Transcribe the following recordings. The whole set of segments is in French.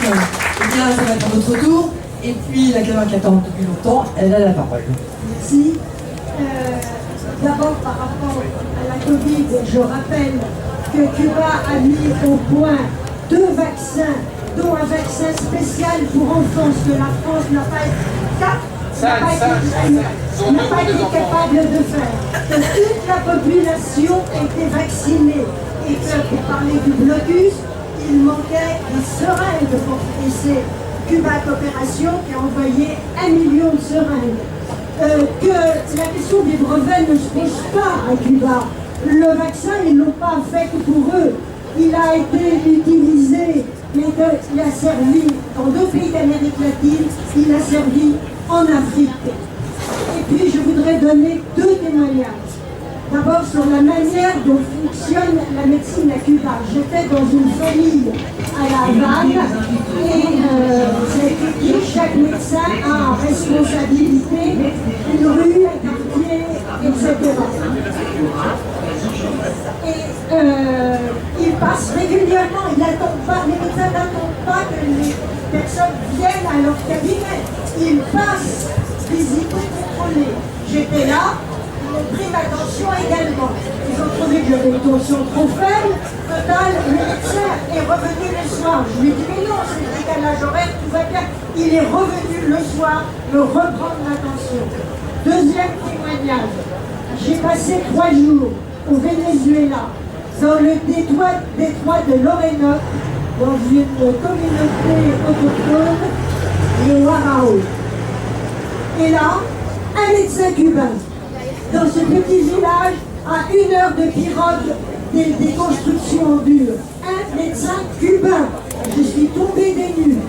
Eh bien, ça va être à votre tour. Et puis, la caméra qui attend depuis longtemps, elle a la parole. Merci. D'abord, par rapport à la Covid, je rappelle que Cuba a mis au point 2 vaccins, dont un vaccin spécial pour enfants, ce que la France n'a pas été capable de faire. Que toute la population était vaccinée et que, pour parler du blocus, il manquait des seringues pour c'est Cuba Coopération qui a envoyé 1 million de seringues. Que la question des brevets ne se pose pas à Cuba. Le vaccin, ils ne l'ont pas fait que pour eux. Il a été utilisé, mais il a servi dans d'autres pays d'Amérique latine, il a servi en Afrique. Et puis je voudrais donner 2 témoignages. D'abord sur la manière dont fonctionne la médecine à Cuba. J'étais dans une famille à La Havane et chaque médecin a en responsabilité une rue, un quartier, etc. Et il passe régulièrement, il n'attend pas, les médecins n'attendent pas que les personnes viennent à leur cabinet. Ils passent visiter, contrôler. J'étais là. Ils ont pris ma tension également. Ils ont trouvé que j'avais une tension trop faible. Total, le médecin est revenu le soir. Je lui ai dit, mais non, c'est le décalage horaire, tout va bien. Il est revenu le soir me reprendre ma tension. Deuxième témoignage. J'ai passé 3 jours au Venezuela, dans le détroit de l'Orénoque, dans une communauté autochtone, les Warao. Et là, un médecin cubain. Dans ce petit village, à 1 heure de pirogue des constructions en dur. Un médecin cubain. Je suis tombée des nues.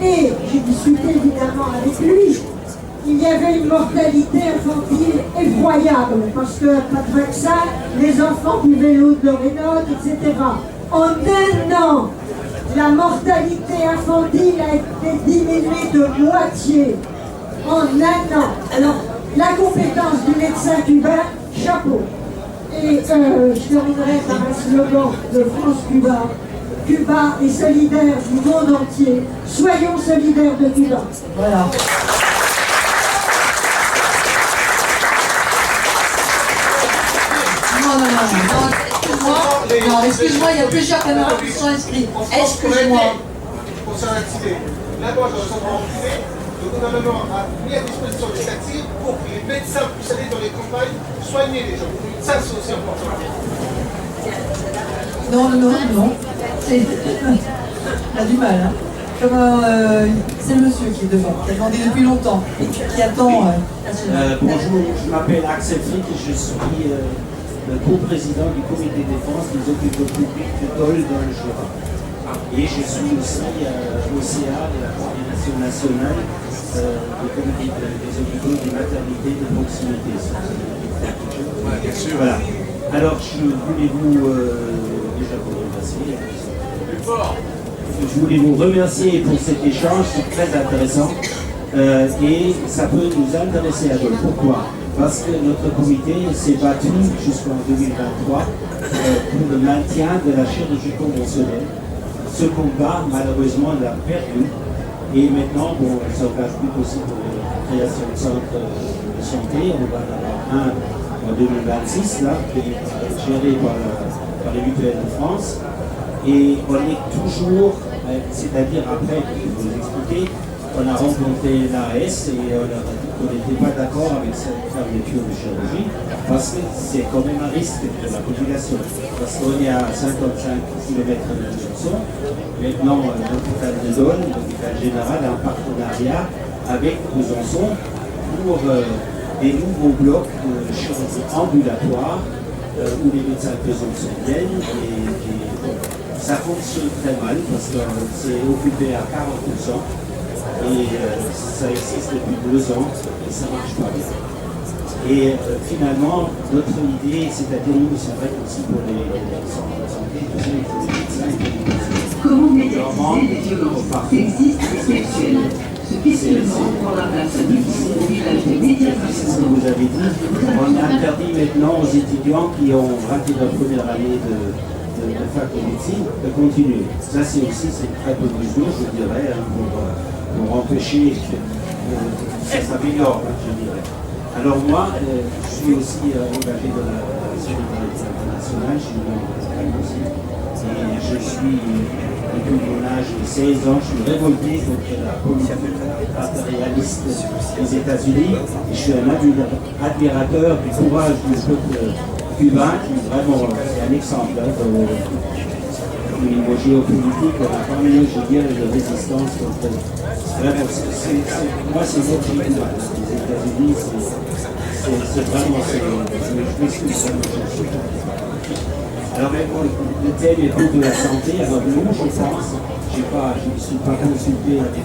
Et j'ai discuté évidemment avec lui. Il y avait une mortalité infantile effroyable, parce que pas de vaccin, les enfants buvaient l'eau de l'Orénoque, etc. En 1 an, la mortalité infantile a été diminuée de moitié. En 1 an. Alors, la compétence du médecin cubain, chapeau. Et je terminerai par un slogan de France-Cuba. Cuba est solidaire du monde entier. Soyons solidaires de Cuba. Voilà. Non, excuse-moi, il y a plusieurs caméras qui sont inscrites. Excuse-moi. Concernant l'accident, là-bas, dans le centre privé, le gouvernement a mis à disposition des taxis pour que les médecins puissent aller dans les campagnes soigner les gens. Ça, c'est aussi important. Non. On a du mal, hein. C'est le monsieur qui est devant, qui a demandé depuis longtemps et qui attend. Bonjour, je m'appelle Axel Frick et je suis le co-président du comité défense des hôpitaux publics de Dole dans le Jura. Et je suis aussi OCA de la coordination nationale du comité des hôpitaux des maternités de proximité. Bien sûr. Voilà. Alors, je voulais vous déjà vous remercier. Je voulais vous remercier pour cet échange, c'est très intéressant et ça peut nous intéresser à Dole. Pourquoi? Parce que notre comité s'est battu jusqu'en 2023 pour le maintien de la chirurgie conventionnelle. Ce combat, malheureusement, on l'a perdu. Et maintenant, bon, on s'engage plus aussi pour la création de centres de santé. On va en avoir un en 2026, là, qui est géré par les mutuelles de France. Et on est toujours, c'est-à-dire après, je vais vous expliquer, on a rencontré l'AS et on n'était pas d'accord avec cette fermeture de chirurgie parce que c'est quand même un risque pour la population. Parce qu'on est à 55 km de Besançon. Maintenant, l'hôpital de Dole, l'hôpital général, a un partenariat avec Besançon pour des nouveaux blocs de chirurgie ambulatoire où les médecins de Besançon viennent et ça fonctionne très mal parce que c'est occupé à 40%. Et ça existe depuis 2 ans et ça ne marche pas bien. Et finalement, notre idée, c'est-à-dire nous, c'est vrai aussi pour les centres de santé, il faut des médecins et des médecins. Comment médiatiser les violences sexistes et sexuelles? Ce questionnement prend la place difficile au village des médias. C'est ce que vous avez dit. On a interdit maintenant aux étudiants qui ont raté leur première année de de fac de médecine, de continuer. Ça, c'est aussi une très bonne mesure, je dirais, hein, pour empêcher que ça s'améliore, je dirais. Alors moi, je suis aussi engagé dans la solidarité internationale, je suis membre de l'Espagne aussi, et je suis, depuis mon âge de 16 ans, je suis révolté contre la politique impérialiste des États-Unis, et je suis un admirateur du courage du peuple cubain, qui vraiment, c'est un exemple au niveau géopolitique, on a pas mieux, je dirais, de résistance contre. Vraiment, moi, c'est notre Cuba. Les États-Unis, c'est vraiment. Je m'excuse. Alors, le thème est plus de la santé. Alors, nous, je pense, je ne suis pas consulté à des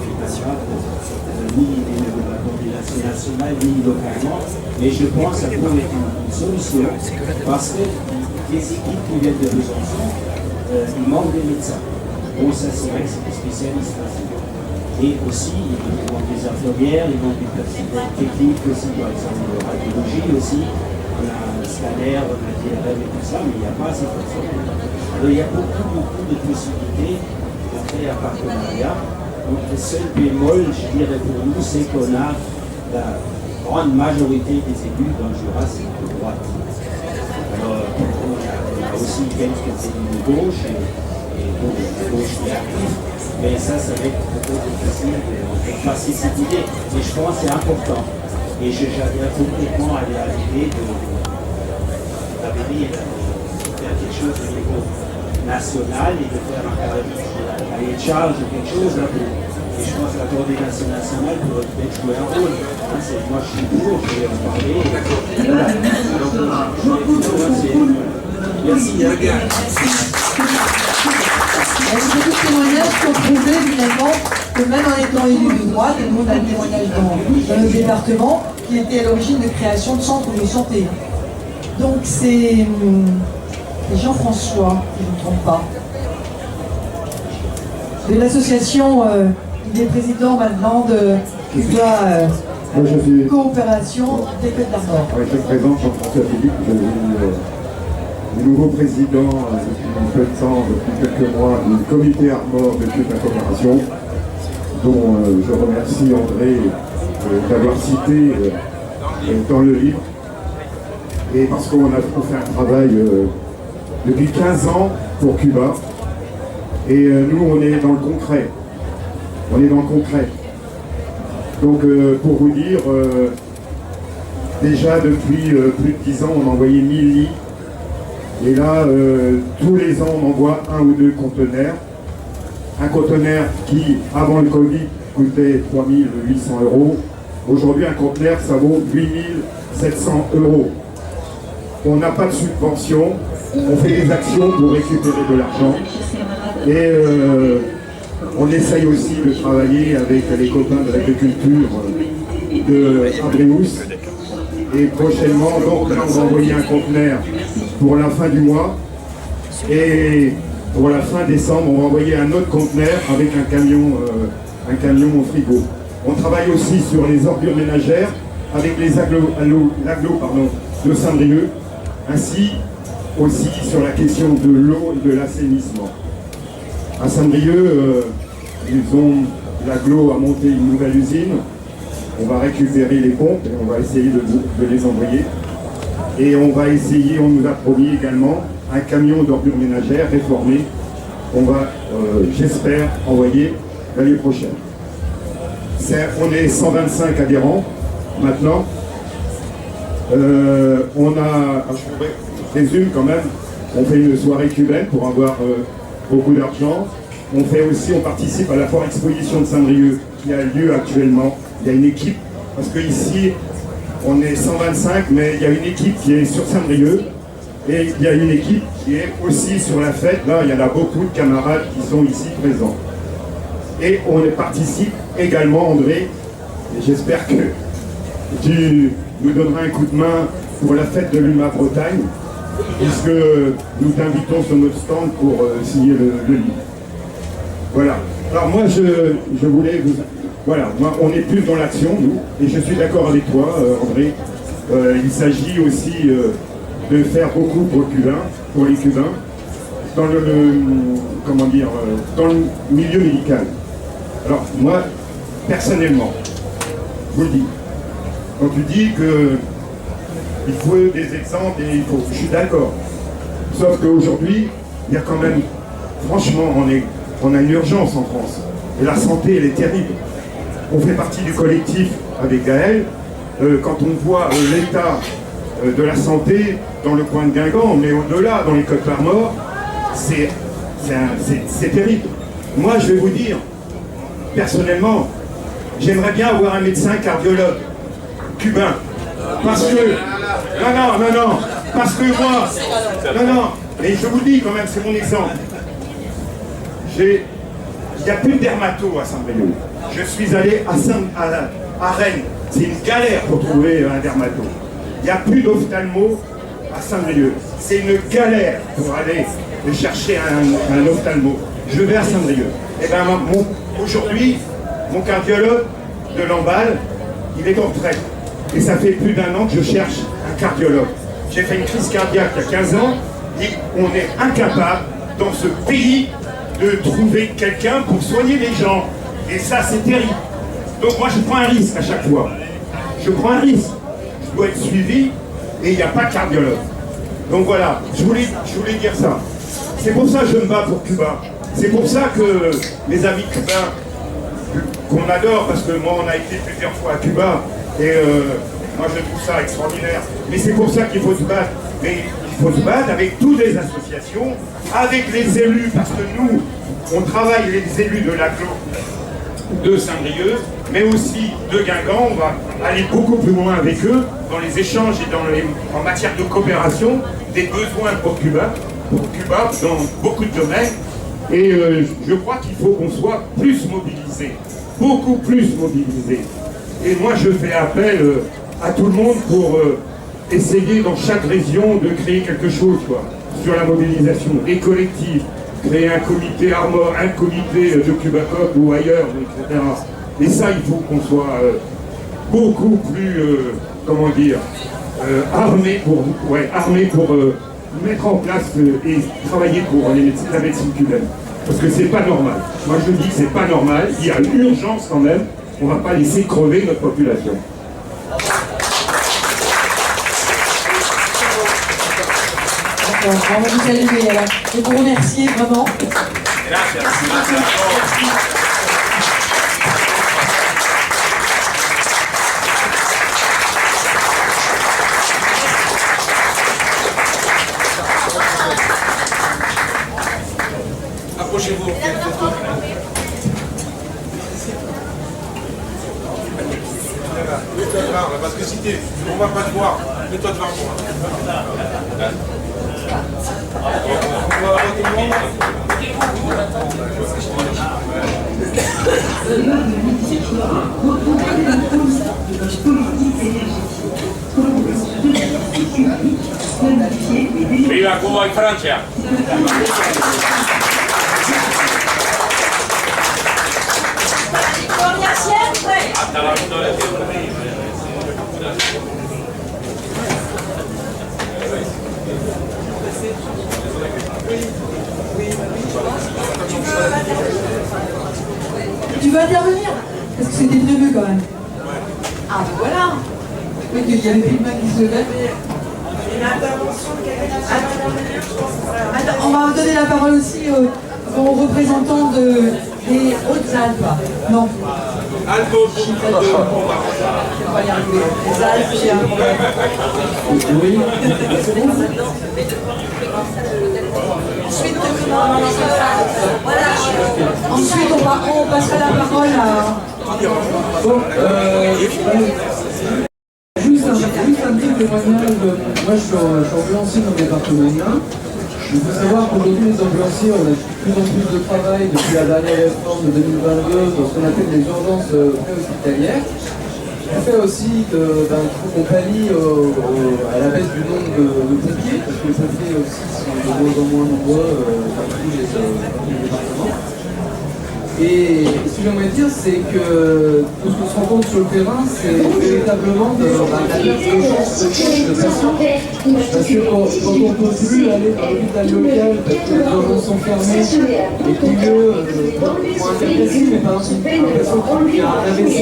ni au niveau de la coordination nationale, ni localement, mais je pense que ça pourrait être une solution parce que les équipes qui viennent de Besançon, il manque des médecins. Bon, ça, c'est vrai que c'est des spécialistes. Et aussi, il manque des infirmières, il manque du personnel technique aussi, par exemple, de radiologie aussi. On a un scanner, on a DRM et tout ça, mais il n'y a pas assez de personnes. Alors, il y a beaucoup de possibilités de créer un partenariat. Donc, le seul bémol, je dirais pour nous, c'est qu'on a la grande majorité des élus dans le Jura, c'est de droite. Alors, on a aussi quelques élus de gauche, et gauche qui est active, mais ça va être peut-être difficile de passer cette idée. Et je pense que c'est important. Et j'adhère complètement à l'idée d'avenir, de faire quelque chose au niveau national et de faire un cahier de charge de quelque chose. Là, et je pense que la coordination nationale pourrait peut-être jouer un rôle. Hein, moi, je suis pour, je vais en parler. Voilà. Merci. C'est des témoignages qui ont prouvé finalement que même en étant élu de droite, et nous on a un témoignage dans le département, qui était à l'origine de création de centres de santé. Donc c'est Jean-François, si je ne me trompe pas, de l'association, il est président maintenant de Cuba Coopération des Côtes d'Armor. Oui, je présente Jean-François Philippe, je suis le nouveau président depuis peu de temps, depuis quelques mois, du comité Armor de Cuba Coopération, dont je remercie André d'avoir cité dans le livre. Et parce qu'on a fait un travail depuis 15 ans pour Cuba. Et nous, on est dans le concret. On est dans le concret. Donc, pour vous dire, déjà depuis plus de 10 ans, on envoyait 1000 lits. Et là, tous les ans, on envoie 1 ou 2 conteneurs. Un conteneur qui, avant le Covid, coûtait 3 800 €. Aujourd'hui, un conteneur, ça vaut 8 700 €. On n'a pas de subvention. On fait des actions pour récupérer de l'argent. Et on essaye aussi de travailler avec les copains de l'agriculture de Abréus. Et prochainement, donc, là, on va envoyer un conteneur pour la fin du mois. Et pour la fin décembre, on va envoyer un autre conteneur avec un camion au frigo. On travaille aussi sur les ordures ménagères avec les l'agglo de Saint-Brieuc, ainsi aussi sur la question de l'eau et de l'assainissement. À Saint-Brieuc, l'agglo a monté une nouvelle usine. On va récupérer les pompes et on va essayer de les envoyer. Et on va essayer, on nous a promis également un camion d'ordures ménagères réformé qu'on va, j'espère, envoyer l'année prochaine. On est 125 adhérents maintenant. Je résume quand même, on fait une soirée cubaine pour avoir beaucoup d'argent. On participe à la foire exposition de Saint-Brieuc qui a lieu actuellement. Il y a une équipe, parce qu'ici, on est 125, mais il y a une équipe qui est sur Saint-Brieuc et il y a une équipe qui est aussi sur la fête. Là, il y en a beaucoup de camarades qui sont ici présents. Et on participe également, André, et j'espère que tu nous donneras un coup de main pour la fête de l'UMA Bretagne, puisque nous t'invitons sur notre stand pour signer le livre. Voilà. Alors moi, je voulais vous... Voilà, moi, on est plus dans l'action, nous, et je suis d'accord avec toi, André. Il s'agit aussi de faire beaucoup pour les Cubains. comment dire, dans le milieu médical. Alors moi, personnellement, je vous le dis, quand tu dis que il faut des exemples et je suis d'accord. Sauf qu'aujourd'hui, il y a quand même, franchement, on a une urgence en France. Et la santé, elle est terrible. On fait partie du collectif avec Gaël. Quand on voit l'état de la santé dans le coin de Guingamp, mais au-delà, dans les Côtes d'Armor, c'est terrible. Moi, je vais vous dire, personnellement, j'aimerais bien avoir un médecin cardiologue cubain. Parce que... Non, parce que moi... Non, mais je vous le dis quand même, c'est mon exemple. Il n'y a plus de dermato à Saint-Brieuc. Je suis allé à Rennes. C'est une galère pour trouver un dermato. Il n'y a plus d'ophtalmo à Saint-Brieuc. C'est une galère pour aller chercher un ophtalmo. Je vais à Saint-Brieuc. Et bien aujourd'hui, mon cardiologue de Lamballe, il est en retraite. Et ça fait plus d'1 an que je cherche un cardiologue. J'ai fait une crise cardiaque il y a 15 ans et on est incapable dans ce pays de trouver quelqu'un pour soigner les gens. Et ça, c'est terrible. Donc moi, je prends un risque à chaque fois. Je prends un risque. Je dois être suivi et il n'y a pas de cardiologue. Donc voilà, je voulais dire ça. C'est pour ça que je me bats pour Cuba. C'est pour ça que mes amis cubains, qu'on adore, parce que moi, on a été plusieurs fois à Cuba, et moi, je trouve ça extraordinaire. Mais c'est pour ça qu'il faut se battre. Mais il faut se battre avec toutes les associations, avec les élus, parce que nous, on travaille les élus de l'agglo de Saint-Brieuc, mais aussi de Guingamp. On va aller beaucoup plus loin avec eux dans les échanges et en matière de coopération, des besoins pour Cuba dans beaucoup de domaines. Et je crois qu'il faut qu'on soit plus mobilisés, beaucoup plus mobilisés. Et moi, je fais appel à tout le monde pour essayer dans chaque région de créer quelque chose, quoi, sur la mobilisation, des collectifs, créer un comité Armor, un comité de Cubacop ou ailleurs, etc. Et ça, il faut qu'on soit beaucoup plus, comment dire, armés pour mettre en place et travailler pour la médecine cubaine. Parce que c'est pas normal. Moi, je dis que c'est pas normal. Il y a une urgence quand même. On ne va pas laisser crever notre population. On va vous saluer alors. Et vous remercier vraiment. Approchez-vous. Mets-toi devant, parce que si on ne va pas te voir, mets-toi devant moi. Viva Cuba y Francia. Hasta la Tu veux intervenir? Parce que c'était prévu quand même. Ah ben voilà. Oui, il y avait plus de main qui se levait. Attends, on va donner la parole aussi aux représentants des Hautes-Alpes. Non. Alto, Je ne vais pas y arriver. Les Alpes, j'ai un problème. Oui. Ensuite, on passera la parole à... Bon, juste un petit témoignage. Moi, je suis ambulancier dans le département de l'Ain. Il faut savoir qu'aujourd'hui, les ambulanciers, on a de plus en plus de travail depuis la dernière réforme de 2022 dans ce qu'on appelle les urgences préhospitalières. Ça fait aussi qu'on pallie à la baisse du nombre de pompiers, parce que les pompiers aussi sont de moins en moins nombreux dans tous les départements. Et ce que j'aimerais dire, c'est que tout ce qu'on se rend compte sur le terrain, c'est véritablement la perte de chance de patients. Parce que quand on ne peut plus aller dans l'hôpital local parce que les urgences sont fermées et qu'ils ont un cas précis, mais par exemple un patient qui a un AVC,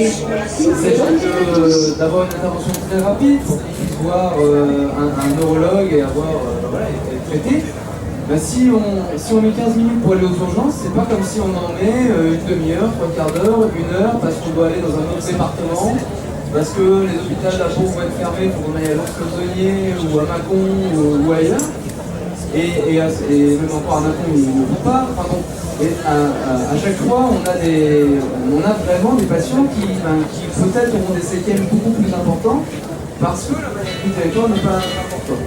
il s'agit d'avoir une intervention très rapide pour qu'il puisse voir un neurologue et être traité. Ben, si on met 15 minutes pour aller aux urgences, c'est pas comme si on en met une demi-heure, 3/4 d'heure, 1 heure, parce qu'on doit aller dans un autre département, parce que les hôpitaux de la Pau vont être fermés pour qu'on aille à l'Ours-Saunier ou à Mâcon ou ailleurs. Et même encore à Mâcon, ils ne vont pas. Enfin bon, et à chaque fois, on a vraiment des patients qui peut-être auront des séquelles beaucoup plus importantes parce que la maladie du territoire n'est pas importante.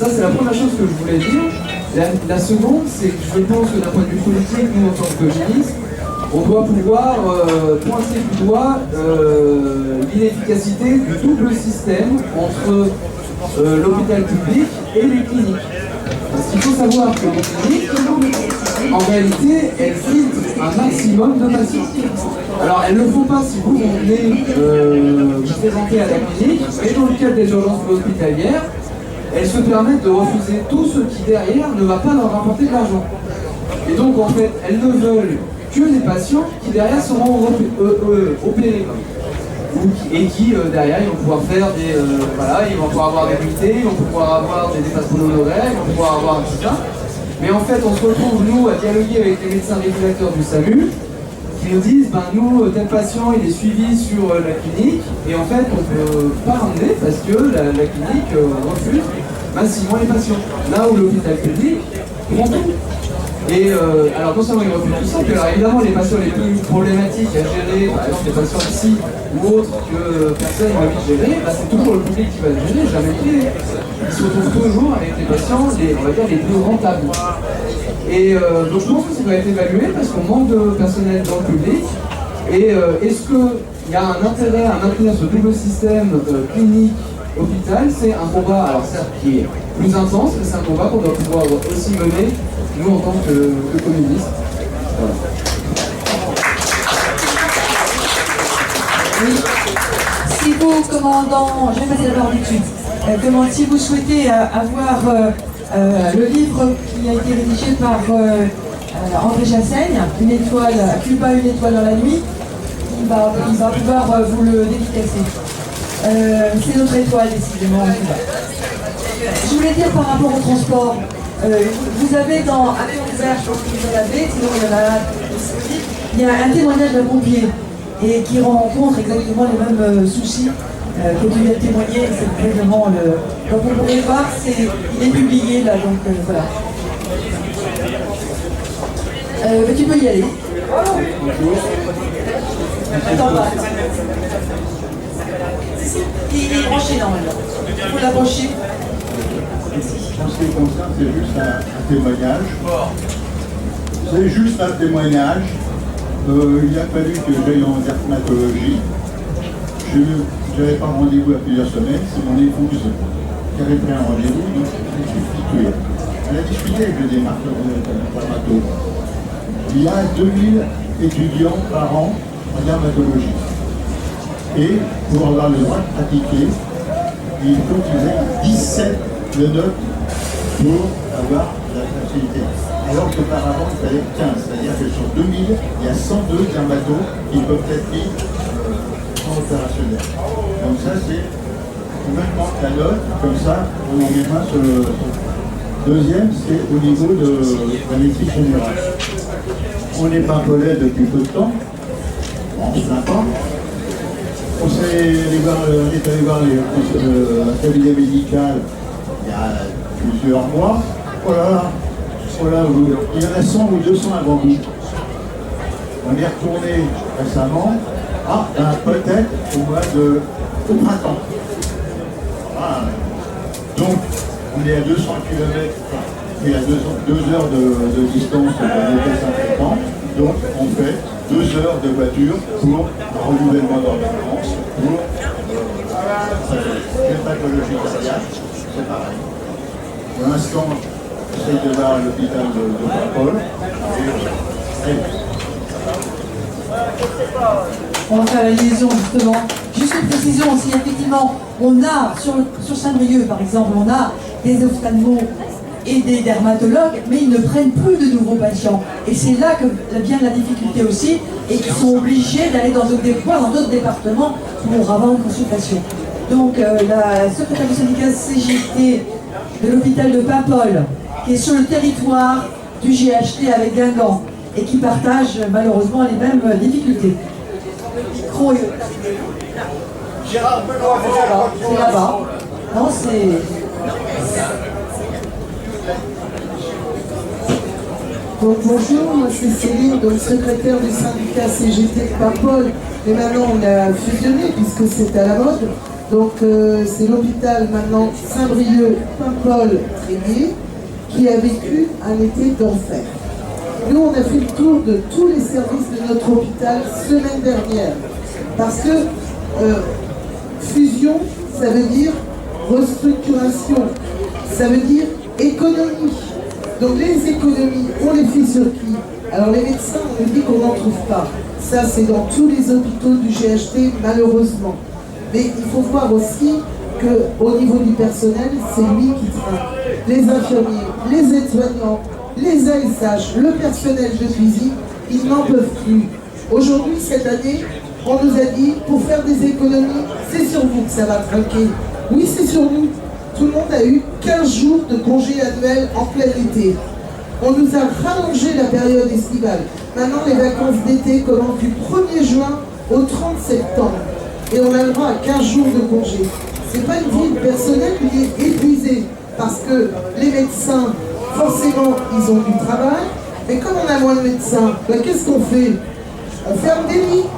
Ça, c'est la première chose que je voulais dire. La seconde, c'est que je pense que d'un point de vue politique, nous, en tant que ministre, on doit pouvoir pointer du doigt l'inefficacité du double système entre l'hôpital public et les cliniques. Parce qu'il faut savoir que les cliniques, en réalité, elles filtrent un maximum de patients. Alors, elles ne le font pas si vous venez vous présenter à la clinique, mais dans le cadre des urgences hospitalières, elles se permettent de refuser tout ce qui derrière ne va pas leur rapporter de l'argent. Et donc en fait, elles ne veulent que les patients qui derrière seront opérés. Et qui derrière ils vont pouvoir faire des... ils vont pouvoir avoir des nuitées, ils vont pouvoir avoir des dépassements d'honoraires, ils vont pouvoir avoir tout ça. Mais en fait, on se retrouve nous à dialoguer avec les médecins régulateurs du SAMU qui nous disent, nous, tel patient il est suivi sur la clinique et en fait on ne peut pas ramener parce que la clinique refuse massivement les patients. Là où l'hôpital public prend tout. Et alors non seulement ils refusent tout ça, mais alors évidemment les patients les plus problématiques à gérer, par exemple les patients psy ou autres que personne n'a envie de gérer, c'est toujours le public qui va le gérer, jamais le privé. Ils se retrouvent toujours avec les patients, on va dire, les plus rentables. Et donc je pense que ça doit être évalué parce qu'on manque de personnel dans le public. Et est-ce qu'il y a un intérêt à maintenir ce double système clinique-hôpital? C'est un combat, alors certes qui est plus intense, mais c'est un combat qu'on doit pouvoir aussi mener, nous en tant que communistes. Voilà. Oui. Si vous, commandant, je vais passer la parole tout de suite. Si vous souhaitez avoir le livre qui a été rédigé par André Chassaigne, Une étoile, Cuba, une étoile dans la nuit, il va pouvoir vous le dédicacer. C'est notre étoile, décidément, en Cuba. Je voulais dire par rapport au transport, vous avez dans Avion ouvert, je pense que vous en avez, sinon il y en a disponible, il y a un témoignage d'un pompier et qui rencontre exactement les mêmes soucis que tu viens de témoigner, c'est vraiment le... Donc vous pourrez voir, il est publié là, donc voilà. Mais tu peux y aller. Attends pas. Il est branché normalement. Il faut l'approcher. En ce qui me concerne, c'est juste un témoignage. C'est juste un témoignage. Il a fallu que j'aille en dermatologie. Je n'avais pas rendez-vous à plusieurs semaines. C'est mon épouse qui avait pris un rendez-vous, donc je me suis substitué. Elle a discuté avec le dermatologue. Il y a 2000 étudiants par an en dermatologie. Et pour avoir le droit de pratiquer, il faut qu'ils aient 17 de notes pour avoir la facilité. Alors qu'auparavant, il fallait 15. C'est-à-dire que sur 2000, il y a 102 dermatos qui peuvent être mis en opérationnel. Donc ça, c'est même la note, comme ça, on en met main sur le... Deuxième, c'est au niveau de la médecine générale. On est pimpolais depuis peu de temps, on se plaint pas. On est allé voir un cabinet médical il y a plusieurs mois. Oh là, il y en a 100 ou 200 avant vous. On est retourné récemment. Peut-être au printemps. Voilà. Donc, on est à 200 km, et à 2 heures de distance de Saint-Fréquent. Donc, on fait 2 heures de voiture pour un renouvellement d'ordonnance, pour les pathologies cardiaques, c'est pareil. Pour l'instant, j'essaie de voir l'hôpital de Paul. On va faire la liaison justement. Juste une précision aussi, effectivement, on a, sur Saint-Brieuc par exemple, on a des ophtalmos et des dermatologues, mais ils ne prennent plus de nouveaux patients. Et c'est là que vient la difficulté aussi, et qu'ils sont obligés d'aller dans d'autres départements pour avoir une consultation. Donc la secrétaire du syndicat CGT de l'hôpital de Paimpol, qui est sur le territoire du GHT avec Guingamp, et qui partage malheureusement les mêmes difficultés. Micro est Gérard Benoît, c'est là-bas. Non, c'est... Donc bonjour, moi c'est Céline, donc secrétaire du syndicat CGT de Paimpol. Et maintenant on a fusionné puisque c'est à la mode. Donc c'est l'hôpital maintenant Saint-Brieuc, Paimpol, Tréguier qui a vécu un été d'enfer. Nous on a fait le tour de tous les services de notre hôpital semaine dernière. Parce que fusion, ça veut dire restructuration, ça veut dire économie. Donc les économies, on les fait sur qui? Alors les médecins, on nous dit qu'on n'en trouve pas. Ça c'est dans tous les hôpitaux du GHT malheureusement. Mais il faut voir aussi qu'au niveau du personnel, c'est lui qui trinque. Les infirmiers, les aides-soignants, les ASH, le personnel de cuisine, ils n'en peuvent plus. Aujourd'hui, cette année, on nous a dit, pour faire des économies, c'est sur vous que ça va trinquer. Oui, c'est sur nous. Tout le monde a eu 15 jours de congé annuel en plein été. On nous a rallongé la période estivale. Maintenant, les vacances d'été commencent du 1er juin au 30 septembre. Et on a le droit à 15 jours de congé. C'est pas une vie personnelle qui est épuisée. Parce que les médecins, forcément, ils ont du travail. Mais comme on a moins de médecins, ben, qu'est-ce qu'on fait? On ferme des lits.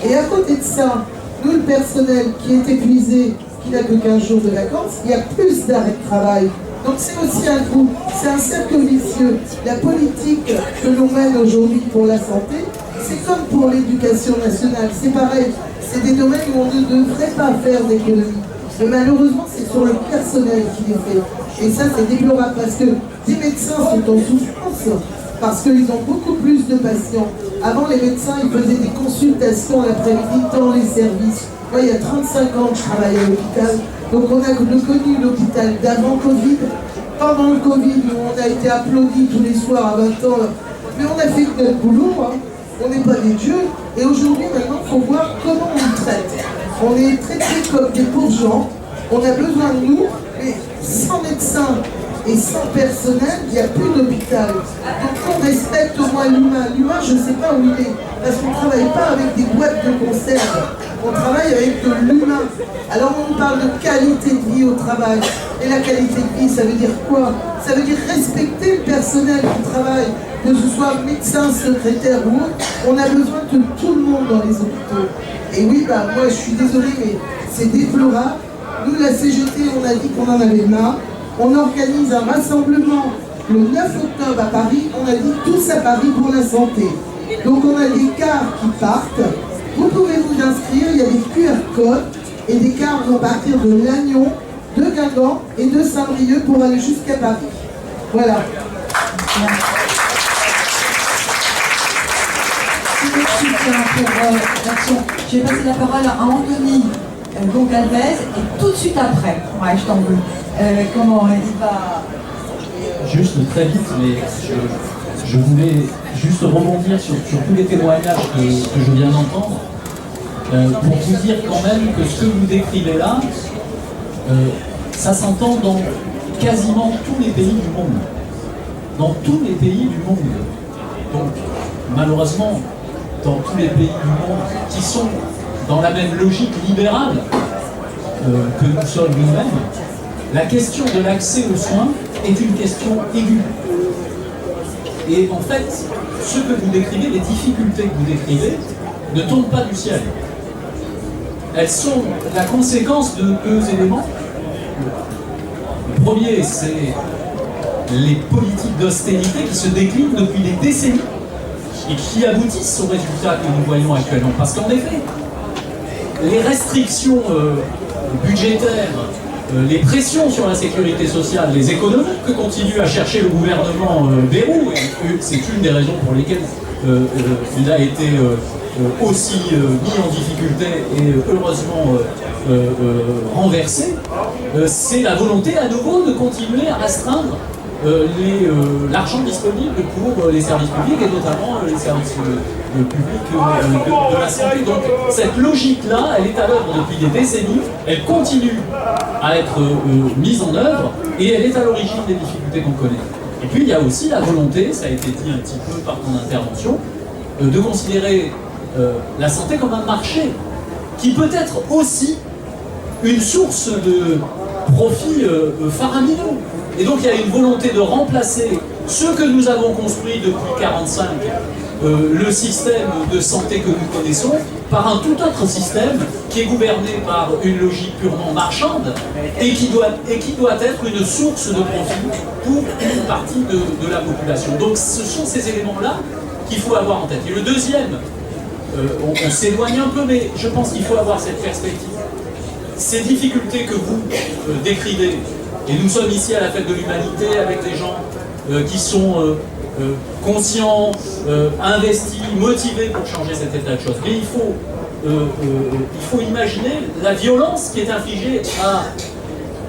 Et à côté de ça, nous, le personnel qui est épuisé, qui n'a que 15 jours de vacances, il y a plus d'arrêt de travail. Donc c'est aussi un coût, c'est un cercle vicieux. La politique que l'on mène aujourd'hui pour la santé, c'est comme pour l'éducation nationale, c'est pareil. C'est des domaines où on ne devrait pas faire d'économie. Mais malheureusement, c'est sur le personnel qui est fait. Et ça, c'est déplorable parce que les médecins sont en souffrance, parce qu'ils ont beaucoup plus de patients. Avant, les médecins, ils faisaient des consultations l'après-midi dans les services. Moi, il y a 35 ans que je travaille à l'hôpital. Donc, on a connu l'hôpital d'avant Covid. Pendant le Covid, on a été applaudis tous les soirs à 20 ans. Mais on a fait notre boulot. Hein. On n'est pas des dieux. Et aujourd'hui, maintenant, il faut voir comment on le traite. On est traités comme des pauvres gens. On a besoin de nous. Mais sans médecin et sans personnel, il n'y a plus d'hôpital. Donc on respecte au moins l'humain. L'humain, je ne sais pas où il est. Parce qu'on ne travaille pas avec des boîtes de conserve. On travaille avec de l'humain. Alors on nous parle de qualité de vie au travail. Et la qualité de vie, ça veut dire quoi? Ça veut dire respecter le personnel qui travaille. Que ce soit médecin, secrétaire ou autre, on a besoin de tout le monde dans les hôpitaux. Et oui, bah, moi je suis désolée, mais c'est déplorable. Nous, la CGT, on a dit qu'on en avait marre. On organise un rassemblement le 9 octobre à Paris. On a dit tous à Paris pour la santé. Donc on a des cars qui partent. Vous pouvez vous inscrire, il y a des QR codes. Et des cars vont partir de Lannion, de Guingamp et de Saint-Brieuc pour aller jusqu'à Paris. Voilà. Je vais passer la parole à Anthony Gongalvez et tout de suite après. Ouais, je t'en veux. Comment il va... Juste très vite, mais je voulais juste rebondir sur tous les témoignages que je viens d'entendre pour vous dire quand même que ce que vous décrivez là, ça s'entend dans quasiment tous les pays du monde. Dans tous les pays du monde. Donc, malheureusement, dans tous les pays du monde qui sont dans la même logique libérale que nous sommes nous-mêmes, la question de l'accès aux soins est une question aiguë. Et en fait, ce que vous décrivez, les difficultés que vous décrivez, ne tombent pas du ciel. Elles sont la conséquence de deux éléments. Le premier, c'est les politiques d'austérité qui se déclinent depuis des décennies et qui aboutissent aux résultats que nous voyons actuellement. Parce qu'en effet, les restrictions budgétaires, les pressions sur la sécurité sociale, les économies que continue à chercher le gouvernement Bayrou, et c'est une des raisons pour lesquelles il a été aussi mis en difficulté et heureusement renversé, c'est la volonté à nouveau de continuer à restreindre l'argent disponible pour les services publics et notamment les services publics de la santé. Donc cette logique-là, elle est à l'œuvre depuis des décennies, elle continue à être mise en œuvre et elle est à l'origine des difficultés qu'on connaît. Et puis il y a aussi la volonté, ça a été dit un petit peu par ton intervention, de considérer la santé comme un marché qui peut être aussi une source de profits faramineux. Et donc il y a une volonté de remplacer ce que nous avons construit depuis 1945, le système de santé que nous connaissons, par un tout autre système qui est gouverné par une logique purement marchande et qui doit être une source de profit pour une partie de la population. Donc ce sont ces éléments-là qu'il faut avoir en tête. Et le deuxième, on s'éloigne un peu, mais je pense qu'il faut avoir cette perspective. Ces difficultés que vous décrivez, et nous sommes ici à la fête de l'humanité avec des gens qui sont conscients, investis, motivés pour changer cet état de choses. Mais il faut imaginer la violence qui est infligée à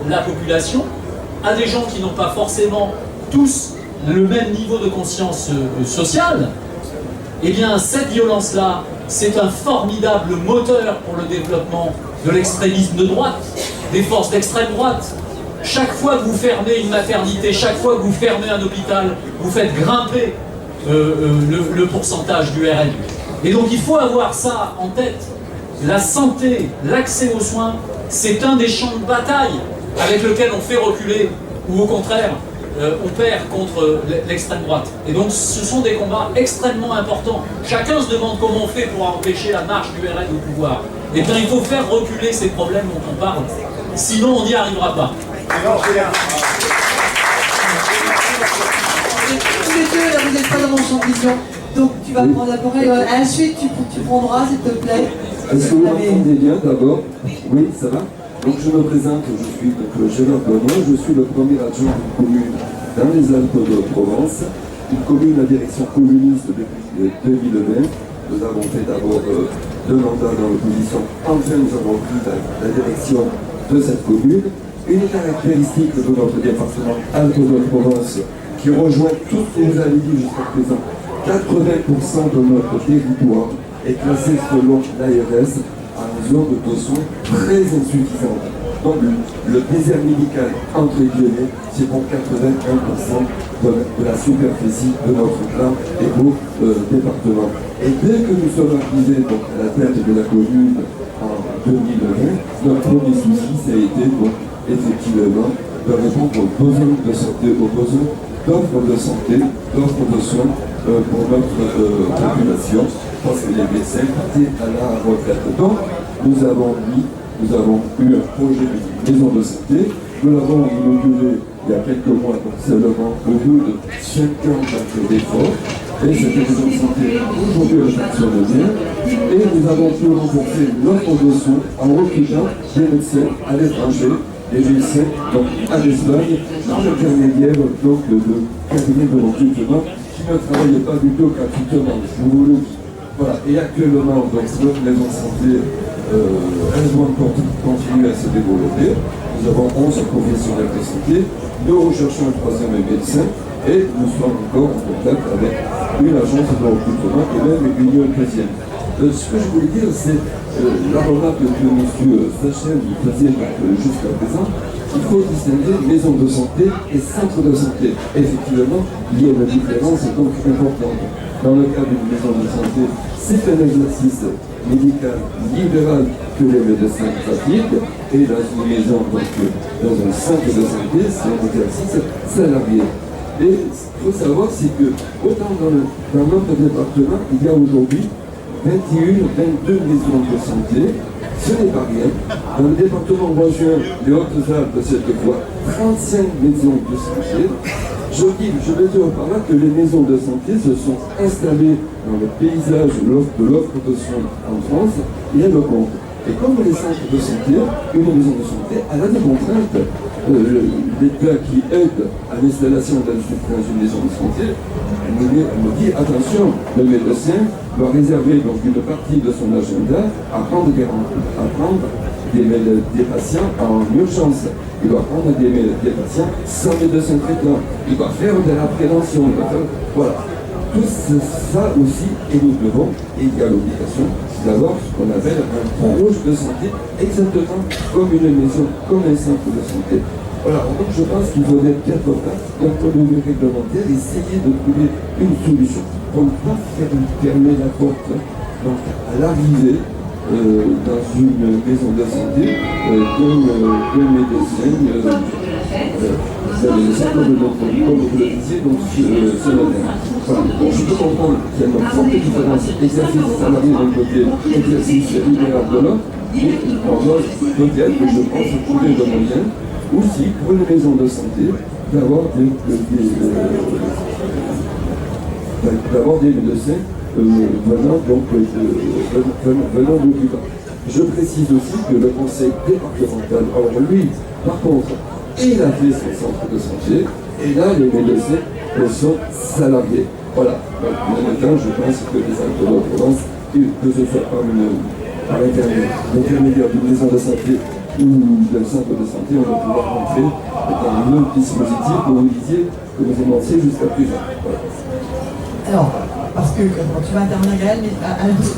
la population, à des gens qui n'ont pas forcément tous le même niveau de conscience sociale. Eh bien, cette violence-là, c'est un formidable moteur pour le développement de l'extrémisme de droite, des forces d'extrême droite. Chaque fois que vous fermez une maternité, chaque fois que vous fermez un hôpital, vous faites grimper le pourcentage du RN. Et donc il faut avoir ça en tête. La santé, l'accès aux soins, c'est un des champs de bataille avec lequel on fait reculer, ou au contraire, on perd contre l'extrême droite. Et donc ce sont des combats extrêmement importants. Chacun se demande comment on fait pour empêcher la marche du RN au pouvoir. Et bien il faut faire reculer ces problèmes dont on parle, sinon on n'y arrivera pas. Tous les deux, là, vous n'êtes pas dans mon champ de vision. Donc tu vas prendre la parole. À la suite, tu prendras, s'il te plaît. Est-ce que vous m'entendez bien d'abord? Oui, ça va? Donc je me présente, je suis Gérard Benoît, je suis le premier adjoint d'une commune dans les Alpes-de-Provence, une commune à direction communiste depuis 2020. Nous avons fait d'abord 2 mandats dans l'opposition. Enfin, nous avons pris la direction de cette commune. Une caractéristique de notre département Alpes-de-Provence qui rejoint tout ce que vous avez dit jusqu'à présent. 80% de notre territoire est classé selon l'ARS en zone de soins très insuffisante. Donc le désert médical, entre guillemets, c'est pour 81% de la superficie de notre plan et beau département. Et dès que nous sommes arrivés donc, à la tête de la commune en 2020, notre premier souci, ça a été donc, effectivement de répondre aux besoins de santé, aux besoins d'offres de santé, d'offres de soins pour notre population, parce que les médecins partaient à la retraite. Donc, nous avons eu un projet de maison de santé, nous l'avons inauguré il y a quelques mois, donc seulement au bout de 5 ans d'efforts, et cette maison de santé, aujourd'hui, elle fonctionne bien, et nous avons pu renforcer l'offre de soins en recrutant des médecins à l'étranger, des médecins donc, à l'Espagne, par l'intermédiaire donc de cabinets de recrutement qui ne travaillent pas du tout gratuitement, je vous le dis. Voilà, et actuellement, donc, notre maison de santé, elle doit encore continuer à se développer. Nous avons 11 professionnels de santé, nous recherchons un 3e médecin, et nous sommes encore en contact avec une agence de recrutement et même une 13e. Ce que je voulais dire, c'est la remarque que M. Sachel faisait jusqu'à présent. Il faut distinguer maison de santé et centre de santé. Effectivement, il y a une différence donc importante. Dans le cas d'une maison de santé, c'est un exercice médical libéral que les médecins pratiquent, et dans une maison, donc, dans un centre de santé, c'est un exercice salarié. Et il faut savoir, c'est que, autant dans notre département, il y a aujourd'hui 22 maisons de santé, ce n'est pas rien. Dans le département voisin, les Hautes-Alpes, cette fois, 35 maisons de santé. Je veux dire par là que les maisons de santé se sont installées dans le paysage de l'offre de soins en France, et elles comptent. Et comme les centres de santé, une maison de santé, elle a des contraintes. L'État qui aide à l'installation dans une maison de santé, elle me dit attention, le médecin doit réserver donc une partie de son agenda à prendre des patients en urgence. Il doit prendre des patients sans médecin traitant. Il doit faire de la prévention. Voilà. Tout ça aussi, et nous devons, et il y a l'obligation d'avoir ce qu'on appelle un proche de santé, exactement comme une maison, comme un centre de santé. Voilà, donc je pense qu'il faudrait peut-être, d'un point de vue réglementaire, essayer de trouver une solution pour ne pas fermer la porte donc, à l'arrivée dans une maison de santé d'un médecin. Vous avez le centre de notre vie, comme vous le disiez, donc ce matin. Voilà. Donc je peux comprendre qu'il y a une forte différence exercice salarié d'un côté, exercice libéral de l'autre, mais on doit peut-être, je pense, trouver le moyen aussi pour une maison de santé d'avoir des médecins venant d'où bas. Je précise aussi que le conseil départemental, alors lui, par contre, il a fait son centre de santé, et là, les médecins sont salariés. Voilà. Donc, maintenant, je pense que les Alpes-de-Provence, que ce soit par l'intermédiaire d'une maison de santé ou d'un centre de santé, on va pouvoir rentrer dans le dispositif que vous disiez, que vous énonciez jusqu'à présent. Voilà. Alors, parce que quand tu vas intervenir, Gaël, mais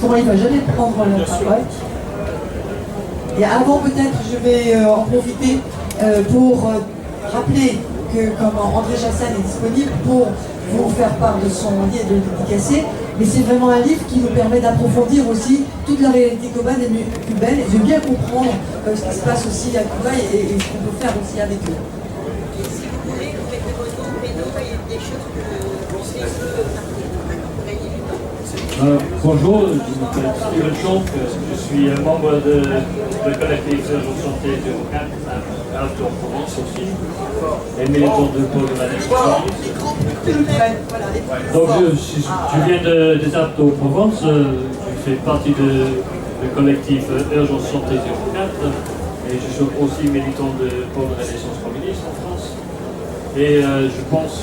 Thomas, il ne va jamais prendre la parole. Et avant, peut-être, je vais en profiter pour rappeler que comme André Chassagne est disponible pour vous faire part de son livre et de le dédicacer, mais c'est vraiment un livre qui nous permet d'approfondir aussi toute la réalité cubaine et de bien comprendre ce qui se passe aussi à Cuba et ce qu'on peut faire aussi avec eux. Et si vous voulez, vous mettez vos noms, il y a des choses que vous bonjour, je m'appelle Steven Schonk, je suis membre de collectif Urgence Santé 04 à Provence aussi, et militant de Pôle de la Naissance. Donc je viens des Alpes-de-Provence, je fais partie du collectif Urgence Santé 04, et je suis aussi militant de Pôle de la Naissance communiste en France. Et je pense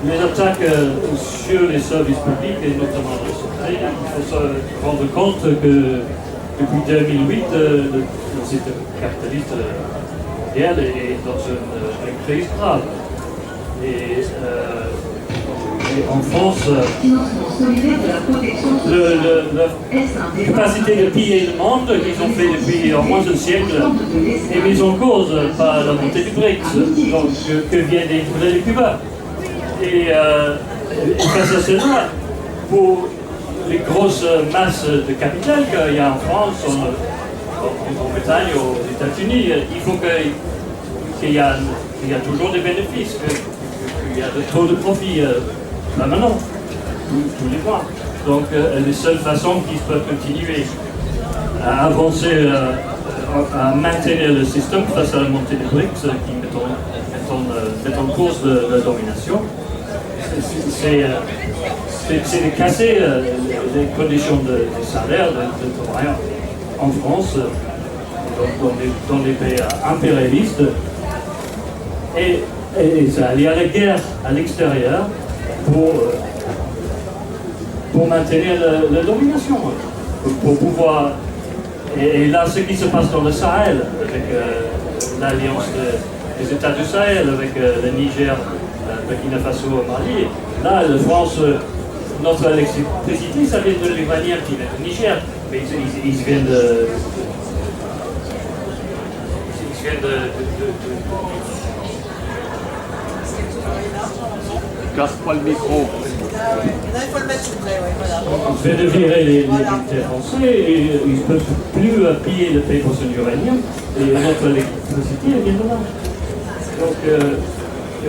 les attaques sur les services publics et notamment la santé, il faut se rendre compte que depuis 2008, le système capitaliste mondial est dans une crise grave. Et en France, la capacité de piller le monde qu'ils ont fait depuis au moins un siècle est mise en cause par la montée du BRICS, donc, que vient d'intégrer le Cuba. Et face à cela, pour les grosses masses de capital qu'il y a en France, en Grande-Bretagne, aux États-Unis, il faut qu'il y a toujours des bénéfices, qu'il y a de trop de profit permanent, tous les mois. Donc les seules façons qu'ils peuvent continuer à avancer, à maintenir le système face à la montée des BRICS, qui mettent en cause la domination, c'est de casser les conditions de salaire de travail en France, dans les pays impérialistes, et ça, il y a la guerre à l'extérieur pour maintenir la domination, pour pouvoir. Et là, ce qui se passe dans le Sahel, avec l'alliance des États du Sahel, avec le Niger, Burkina Faso, Mali, là, la France, notre électricité, ça vient de l'Iranien qui vient du Niger, mais ils viennent de. Casse pas le micro. Il faut le mettre, s'il vous plaît, voilà. Je vais de virer les militaires français et ils ne peuvent plus piller le pays pour son uranium et notre électricité vient de là. Donc,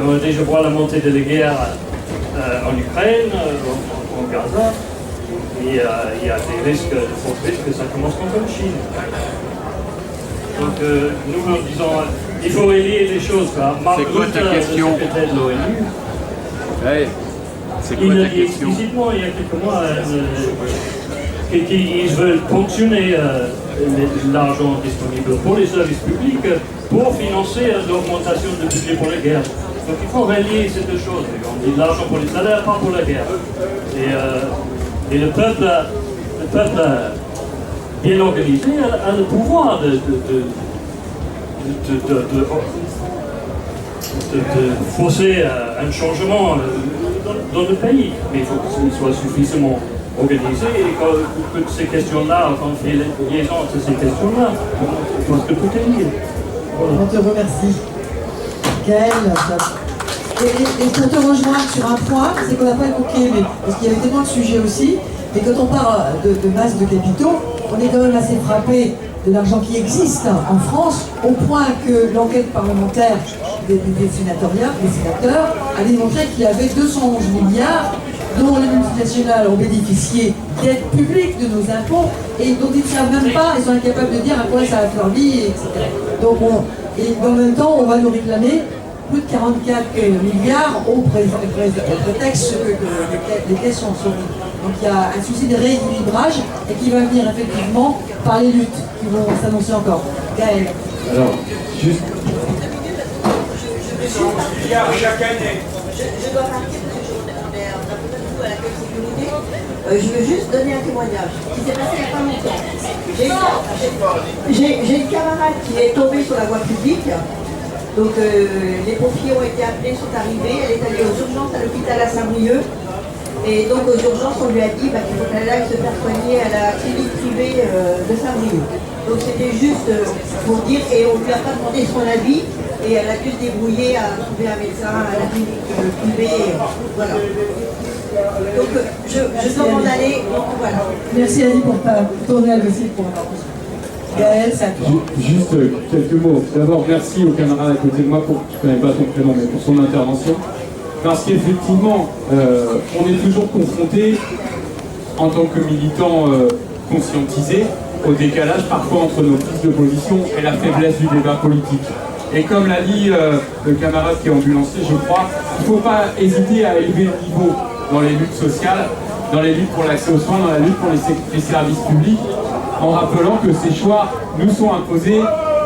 on a déjà vu la montée de la guerre en Ukraine, en Gaza, et il y a des risques, de forts risques que ça commence contre la Chine. Donc, nous disons, il faut relier les choses. C'est quoi ta question? Le secrétaire de l'ONU, hey, c'est quoi il a ta dit question? explicitement il y a quelques mois qu'ils veulent ponctionner l'argent disponible pour les services publics pour financer l'augmentation du budget pour la guerre. Donc il faut relier ces deux choses. On dit de l'argent pour les salaires, pas pour la guerre. Et le peuple bien organisé a le pouvoir de forcer un changement dans le pays. Mais il faut qu'il soit suffisamment organisé et que ces questions-là, quand on fait les liaisons entre ces questions-là, je pense que tout est lié. On te remercie. Gaël, et pour te rejoindre sur un point, c'est qu'on n'a pas évoqué, mais parce qu'il y avait tellement de sujets aussi, et quand on parle de masse de capitaux, on est quand même assez frappé de l'argent qui existe en France, au point que l'enquête parlementaire des sénateurs a démontré qu'il y avait 211 milliards dont les multinationales ont bénéficié d'aides publiques de nos impôts et dont ils ne savent même pas, ils sont incapables de dire à quoi ça a servi, etc. Donc et en même temps, on va nous réclamer plus de 44 milliards au prétexte que les caisses sont solides. Donc il y a un souci de rééquilibrage et qui va venir effectivement par les luttes qui vont s'annoncer encore. Gaël. Alors, juste... chaque année. Je dois partir parce que on a beaucoup à la sécurité. Je veux juste donner un témoignage qui s'est passé il n'y a pas longtemps. J'ai une camarade qui est tombée sur la voie publique. Donc les pompiers ont été appelés, sont arrivés. Elle est allée aux urgences à l'hôpital à Saint-Brieuc. Et donc aux urgences, on lui a dit qu'il faut qu'elle aille se faire soigner à la clinique privée de Saint-Brieuc. Donc c'était juste pour dire, et on ne lui a pas demandé son avis, et elle a dû se débrouiller à trouver un médecin à la clinique privée. Voilà. Donc je dois m'en aller. Donc, voilà. Merci Ali pour tourner à l'office pour avoir reçu. Gaël, ça Juste quelques mots. D'abord, merci au camarade à côté de moi pour, je ne connais pas son prénom, mais pour son intervention. Parce qu'effectivement, on est toujours confronté, en tant que militant conscientisé, au décalage parfois entre nos prises de position et la faiblesse du débat politique. Et comme l'a dit le camarade qui est ambulancier, je crois, il ne faut pas hésiter à élever le niveau dans les luttes sociales, dans les luttes pour l'accès aux soins, dans la lutte pour les services publics, en rappelant que ces choix nous sont imposés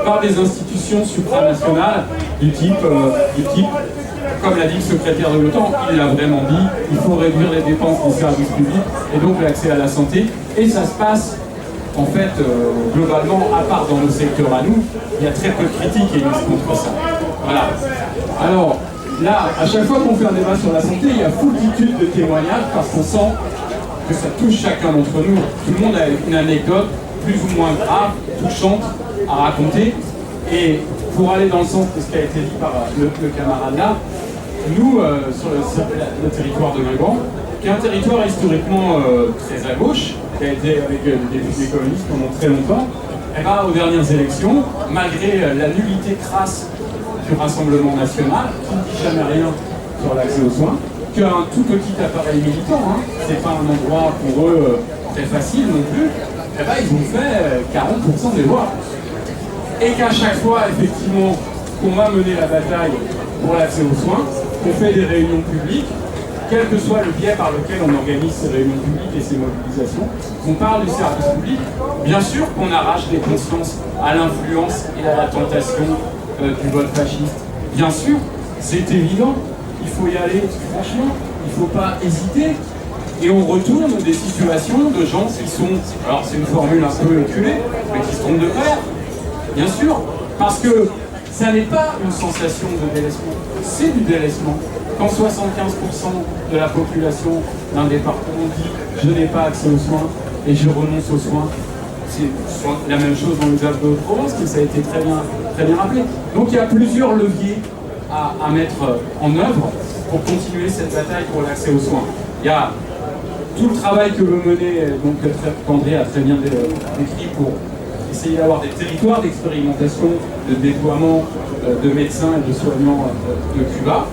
par des institutions supranationales du type, comme l'a dit le secrétaire de l'OTAN, il l'a vraiment dit, il faut réduire les dépenses des services publics et donc l'accès à la santé. Et ça se passe, en fait, globalement, à part dans nos secteurs à nous, il y a très peu de critiques émises contre ça. Voilà. Alors, là, à chaque fois qu'on fait un débat sur la santé, il y a foultitude de témoignages parce qu'on sent que ça touche chacun d'entre nous. Tout le monde a une anecdote plus ou moins grave, touchante à raconter. Et pour aller dans le sens de ce qui a été dit par le camarade là, nous, sur le territoire de Guingamp, qui est un territoire historiquement très à gauche, qui a été avec des députés communistes pendant très longtemps, et bien, aux dernières élections, malgré la nullité crasse du Rassemblement national, qui ne dit jamais rien sur l'accès aux soins, qu'un tout petit appareil militant, c'est pas un endroit pour eux très facile non plus, et ben, ils ont fait 40% des voix. Et qu'à chaque fois, effectivement, qu'on va mener la bataille pour l'accès aux soins, qu'on fait des réunions publiques, quel que soit le biais par lequel on organise ces réunions publiques et ces mobilisations, qu'on parle du service public, bien sûr qu'on arrache les consciences à l'influence et à la tentation du vote fasciste. Bien sûr, c'est évident, il faut y aller, franchement, il ne faut pas hésiter. Et on retourne des situations de gens qui sont, alors c'est une formule un peu éculée, mais qui se trompent de paire, bien sûr, parce que ça n'est pas une sensation de délaissement, c'est du délaissement. Quand 75% de la population d'un département dit « je n'ai pas accès aux soins et je renonce aux soins », c'est la même chose dans les Alpes-de-Haute-Provence, que ça a été très bien rappelé. Donc il y a plusieurs leviers à mettre en œuvre pour continuer cette bataille pour l'accès aux soins. Il y a tout le travail que veut mener, donc qu'André a très bien décrit pour essayer d'avoir des territoires d'expérimentation, de déploiement de médecins et de soignants de Cuba.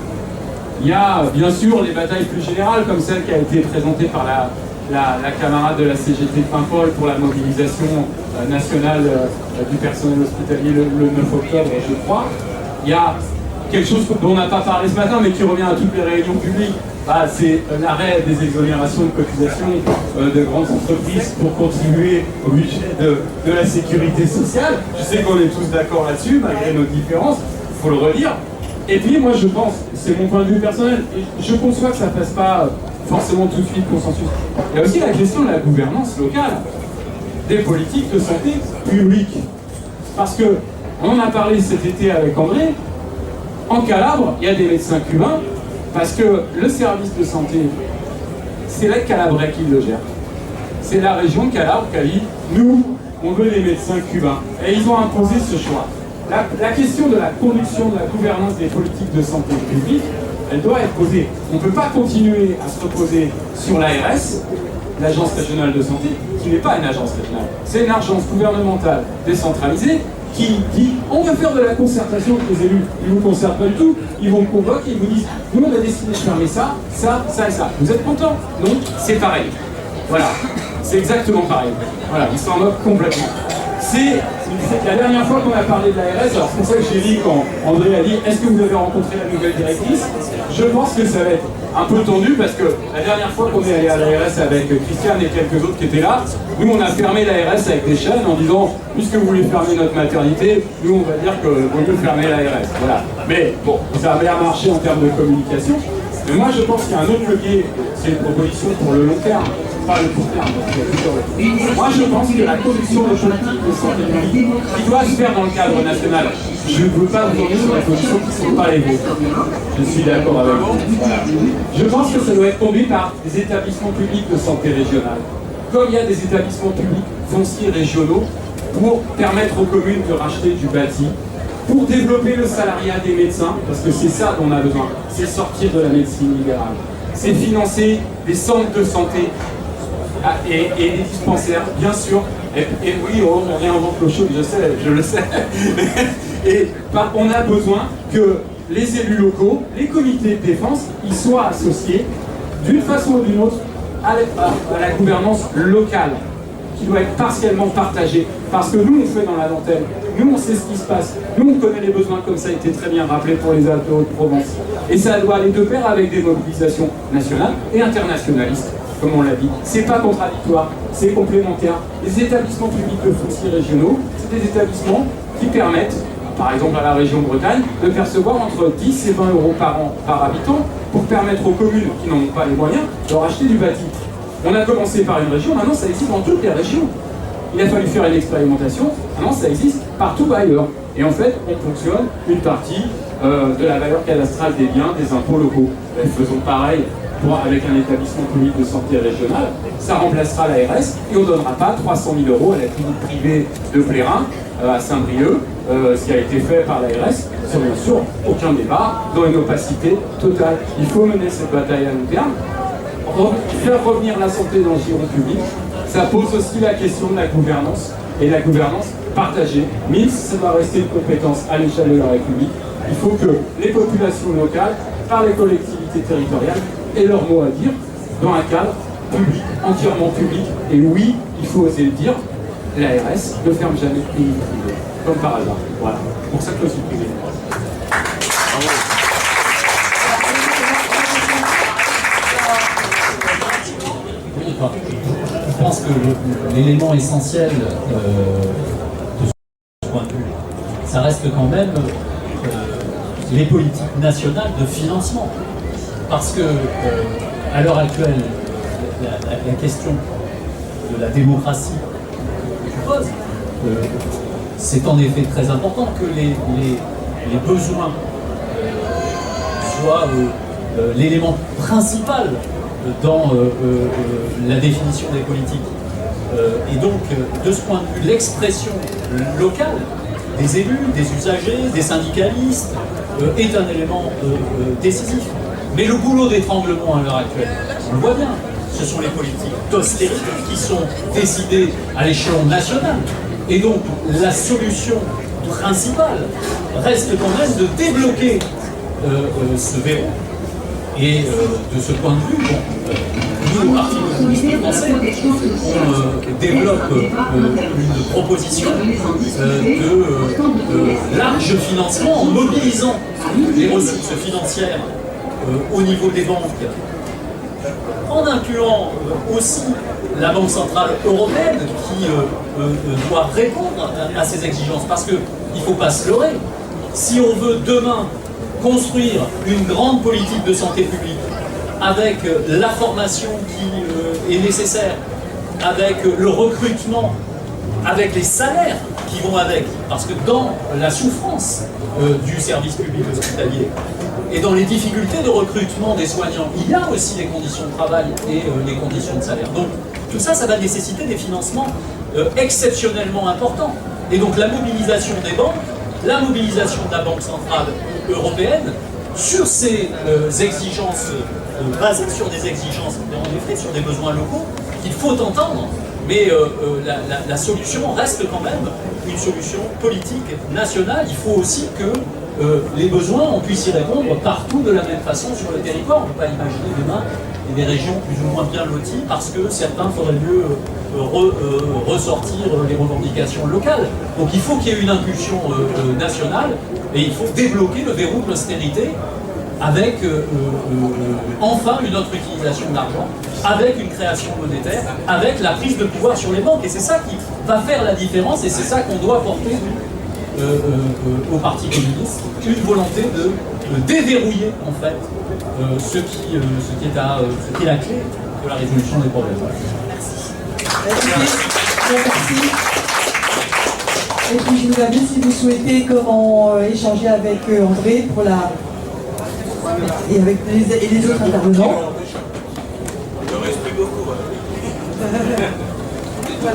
Il y a bien sûr les batailles plus générales, comme celle qui a été présentée par la camarade de la CGT de Paimpol pour la mobilisation nationale du personnel hospitalier le 9 octobre, je crois. Il y a quelque chose dont on n'a pas parlé ce matin, mais qui revient à toutes les réunions publiques, c'est l'arrêt des exonérations de cotisations de grandes entreprises pour contribuer au budget de la sécurité sociale. Je sais qu'on est tous d'accord là-dessus, malgré nos différences, il faut le redire. Et puis moi je pense, c'est mon point de vue personnel, et je conçois que ça ne passe pas forcément tout de suite consensus. Il y a aussi la question de la gouvernance locale, des politiques de santé publique. Parce que, on en a parlé cet été avec André, en Calabre, il y a des médecins cubains, parce que le service de santé, c'est la Calabrais qui le gère. C'est la région de Calabre qui a dit, nous, on veut des médecins cubains. Et ils ont imposé ce choix. La question de la conduction, de la gouvernance des politiques de santé publique, elle doit être posée. On ne peut pas continuer à se reposer sur l'ARS, l'Agence régionale de santé, qui n'est pas une agence régionale. C'est une agence gouvernementale décentralisée qui dit on veut faire de la concertation avec les élus. Ils ne vous concertent pas du tout, ils vous convoquent et ils vous disent nous on a décidé de fermer ça, ça, ça et ça. Vous êtes contents? Non, c'est pareil. Voilà, c'est exactement pareil. Voilà, ils s'en moquent complètement. C'est la dernière fois qu'on a parlé de l'ARS, alors c'est pour ça que j'ai dit quand André a dit est-ce que vous avez rencontré la nouvelle directrice? Je pense que ça va être un peu tendu parce que la dernière fois qu'on est allé à l'ARS avec Christiane et quelques autres qui étaient là, nous on a fermé l'ARS avec des chaînes en disant puisque vous voulez fermer notre maternité, nous on va dire que vaut mieux fermer l'ARS. Voilà. Mais bon, ça a bien marché en termes de communication. Mais moi je pense qu'il y a un autre levier, c'est une proposition pour le long terme, pas le court terme. Moi je pense que la conduction des politiques de santé publique, qui doit se faire dans le cadre national, je ne veux pas vous emmener sur la position qui ne sont pas les vôtres. Je suis d'accord avec vous. Voilà. Je pense que ça doit être conduit par des établissements publics de santé régionale. Comme il y a des établissements publics fonciers régionaux pour permettre aux communes de racheter du bâti, pour développer le salariat des médecins, parce que c'est ça dont on a besoin, c'est sortir de la médecine libérale. C'est financer des centres de santé et des dispensaires, bien sûr. Et oui, on réinvente l'eau chaude, je le sais. Et on a besoin que les élus locaux, les comités de défense, ils soient associés d'une façon ou d'une autre à la gouvernance locale, qui doit être partiellement partagée. Parce que nous, on fait dans la dentelle, nous, on sait ce qui se passe, nous, on connaît les besoins, comme ça a été très bien rappelé pour les Alpes de Haute-Provence. Et ça doit aller de pair avec des mobilisations nationales et internationalistes, comme on l'a dit. C'est pas contradictoire, c'est complémentaire. Les établissements publics de fonciers régionaux, c'est des établissements qui permettent, par exemple à la région Bretagne, de percevoir entre 10 et 20 euros par an par habitant pour permettre aux communes qui n'en ont pas les moyens de racheter du bâti. On a commencé par une région, maintenant ça existe dans toutes les régions. Il a fallu faire une expérimentation, maintenant ça existe partout ailleurs. Et en fait, on fonctionne une partie de la valeur cadastrale des biens, des impôts locaux. Et faisons pareil avec un établissement public de santé régional, ça remplacera l'ARS et on ne donnera pas 300 000 euros à la clinique privée de Plérin, à Saint-Brieuc, ce qui a été fait par l'ARS, sans bien sûr aucun débat, dans une opacité totale. Il faut mener cette bataille à long terme. Faire revenir la santé dans le giron public, ça pose aussi la question de la gouvernance, et la gouvernance partagée. Mais ça doit rester une compétence à l'échelle de la République. Il faut que les populations locales, par les collectivités territoriales, aient leur mot à dire dans un cadre public, entièrement public. Et oui, il faut oser le dire, l'ARS ne ferme jamais de clinique privée, comme par hasard. Voilà, pour ça que je suis privé. Je pense que l'élément essentiel de ce point de vue, ça reste quand même les politiques nationales de financement. Parce que, à l'heure actuelle, la question de la démocratie que tu poses, c'est en effet très important que les besoins soient l'élément principal dans la définition des politiques. Et donc, de ce point de vue, l'expression locale des élus, des usagers, des syndicalistes est un élément décisif. Mais le goulot d'étranglement à l'heure actuelle, on le voit bien, ce sont les politiques d'austérité qui sont décidées à l'échelon national. Et donc, la solution principale reste quand même de débloquer ce verrou. Et de ce point de vue, nous, au Parti communiste français, on développe une proposition de large financement en mobilisant les ressources financières au niveau des banques en incluant aussi la Banque Centrale Européenne qui doit répondre à ces exigences. Parce qu'il ne faut pas se leurrer. Si on veut demain construire une grande politique de santé publique avec la formation qui est nécessaire, avec le recrutement, avec les salaires qui vont avec, parce que dans la souffrance du service public hospitalier et dans les difficultés de recrutement des soignants, il y a aussi les conditions de travail et les conditions de salaire. Donc tout ça, ça va nécessiter des financements exceptionnellement importants. Et donc la mobilisation des banques, la mobilisation de la Banque Centrale Européenne sur ces exigences basées sur des exigences, en effet, sur des besoins locaux qu'il faut entendre, mais la solution reste quand même une solution politique nationale. Il faut aussi que les besoins, on puisse y répondre partout de la même façon sur le territoire. On ne peut pas imaginer demain des régions plus ou moins bien loties parce que certains feraient mieux ressortir les revendications locales. Donc il faut qu'il y ait une impulsion nationale et il faut débloquer le verrou de l'austérité avec enfin une autre utilisation de l'argent, avec une création monétaire, avec la prise de pouvoir sur les banques. Et c'est ça qui va faire la différence et c'est ça qu'on doit porter au Parti communiste, une volonté de déverrouiller en fait ce qui est la clé de la résolution des problèmes. Merci. Et puis je vous invite, si vous souhaitez, échanger avec André pour et avec les autres intervenants. Il ne reste plus beaucoup.